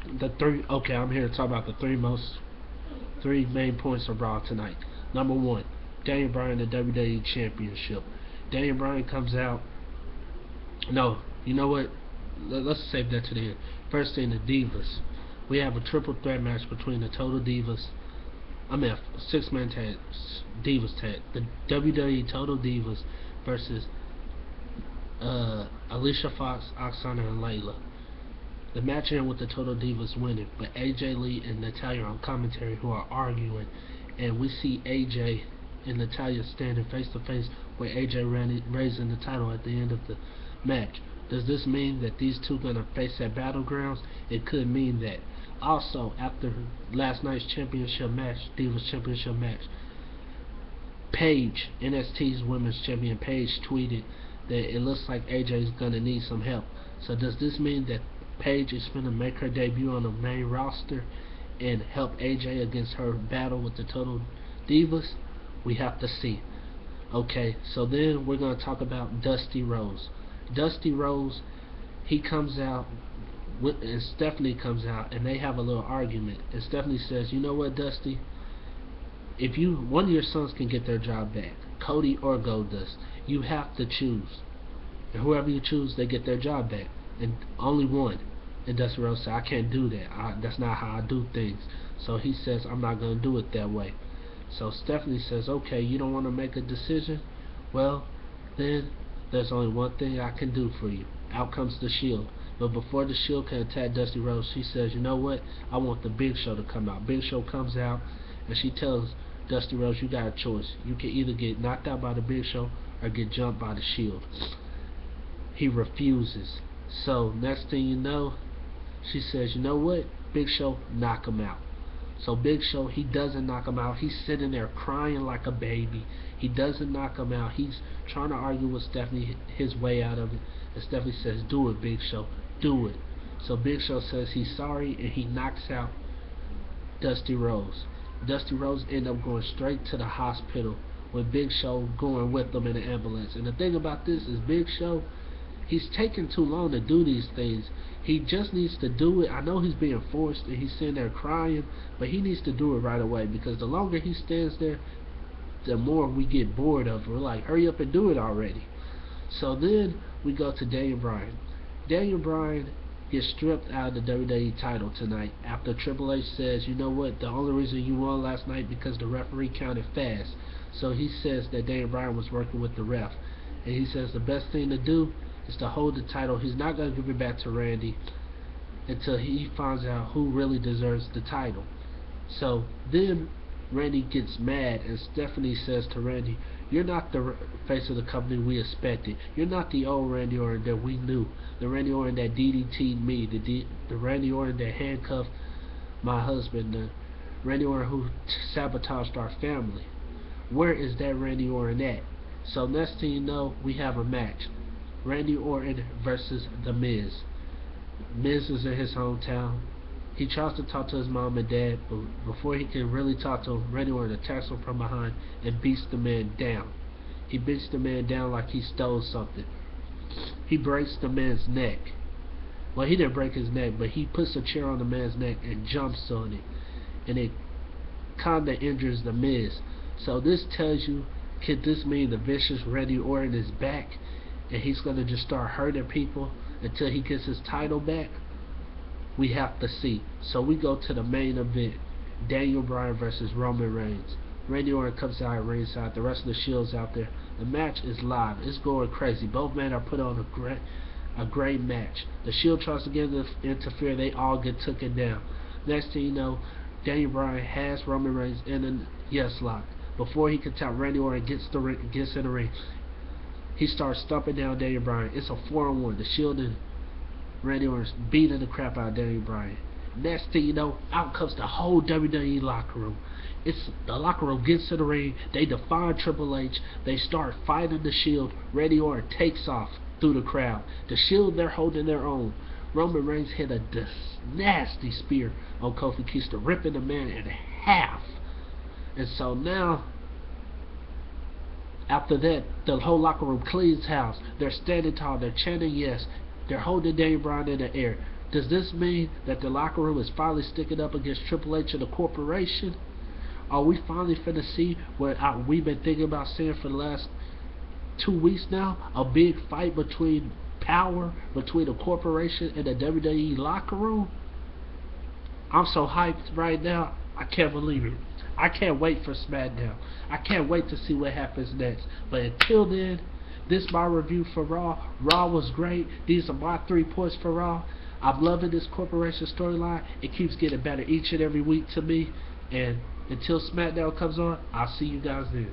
I'm here to talk about the three main points of Raw tonight. Number one, Daniel Bryan, the WWE Championship. Daniel Bryan comes out. No, you know what? Let's save that to the end. First thing, the Divas. We have a triple threat match between the Total Divas. I mean, a six-man tag, Divas tag. The WWE Total Divas versus Alicia Fox, Oksana, and Layla. The match ended with the Total Divas winning, but AJ Lee and Natalya on commentary who are arguing, and we see AJ and Natalya standing face to face with AJ raising the title at the end of the match. Does this mean that these two gonna face at Battlegrounds? It could mean that. Also, after last night's championship match, Divas championship match, Paige, NXT's women's champion Paige, tweeted that it looks like AJ's gonna need some help. So does this mean that Paige is gonna make her debut on the main roster and help AJ against her battle with the Total Divas? We have to see. Okay, so then we're gonna talk about Dusty Rhodes. Dusty Rhodes, he comes out and Stephanie comes out, and they have a little argument. And Stephanie says, "You know what, Dusty? If one of your sons can get their job back, Cody or Goldust, you have to choose. And whoever you choose, they get their job back. And only one." And Dusty Rhodes said, "I can't do that. That's not how I do things." So he says, "I'm not going to do it that way." So Stephanie says, "Okay, you don't want to make a decision? Well, then there's only one thing I can do for you." Out comes the Shield. But before the Shield can attack Dusty Rhodes, she says, "You know what? I want the Big Show to come out." Big Show comes out, and she tells Dusty Rhodes, "You got a choice. You can either get knocked out by the Big Show or get jumped by the Shield." He refuses. So next thing you know, she says, "You know what? Big Show, knock him out." So Big Show, he doesn't knock him out. He's sitting there crying like a baby. He doesn't knock him out. He's trying to argue with Stephanie his way out of it. And Stephanie says, "Do it, Big Show. Do it." So Big Show says he's sorry, and he knocks out Dusty Rhodes. Dusty Rhodes end up going straight to the hospital with Big Show going with them in the ambulance. And the thing about this is Big Show, he's taking too long to do these things. He just needs to do it. I know he's being forced and he's sitting there crying, but he needs to do it right away, because the longer he stands there, the more we get bored of it. We're like, hurry up and do it already. So then we go to Daniel Bryan. Daniel Bryan gets stripped out of the WWE title tonight after Triple H says, "You know what, the only reason you won last night because the referee counted fast." So he says that Daniel Bryan was working with the ref, and he says the best thing to do is to hold the title. He's not going to give it back to Randy until he finds out who really deserves the title. So then Randy gets mad, and Stephanie says to Randy, "You're not the face of the company we expected. You're not the old Randy Orton that we knew. The Randy Orton that DDT'd me. The Randy Orton that handcuffed my husband. The Randy Orton who sabotaged our family. Where is that Randy Orton at?" So next thing you know, we have a match. Randy Orton versus The Miz. Miz is in his hometown. He tries to talk to his mom and dad, but before he can really talk to him, Randy Orton attacks him from behind and beats the man down. He beats the man down like he stole something. He breaks the man's neck. Well, he didn't break his neck, but he puts a chair on the man's neck and jumps on it. And it kinda injures The Miz. So this tells you, could this mean the vicious Randy Orton is back and he's gonna just start hurting people until he gets his title back? We have to see. So we go to the main event. Daniel Bryan versus Roman Reigns. Randy Orton comes out at ringside. The rest of the Shield's out there. The match is live. It's going crazy. Both men are put on a great match. The Shield tries to get them to interfere. They all get taken down. Next thing you know, Daniel Bryan has Roman Reigns in a yes lock. Before he can tap, Randy Orton gets in the ring. He starts stomping down Daniel Bryan. It's a 4-on-1. The Shield and Randy Orton's beating the crap out of Daniel Bryan. Next thing you know, out comes the whole WWE locker room. The locker room gets in the ring. They defy Triple H. They start fighting the Shield. Randy Orton takes off through the crowd. The Shield, they're holding their own. Roman Reigns hit a nasty spear on Kofi Kingston, ripping the man in half. And so now, after that, the whole locker room cleans house. They're standing tall. They're chanting yes. They're holding Daniel Bryan in the air. Does this mean that the locker room is finally sticking up against Triple H and the corporation? Are we finally finna see what we've been thinking about seeing for the last 2 weeks now? A big fight between the corporation and the WWE locker room? I'm so hyped right now, I can't believe it. I can't wait for SmackDown. I can't wait to see what happens next. But until then, this is my review for Raw. Raw was great. These are my 3 points for Raw. I'm loving this corporation storyline. It keeps getting better each and every week to me. And until SmackDown comes on, I'll see you guys then.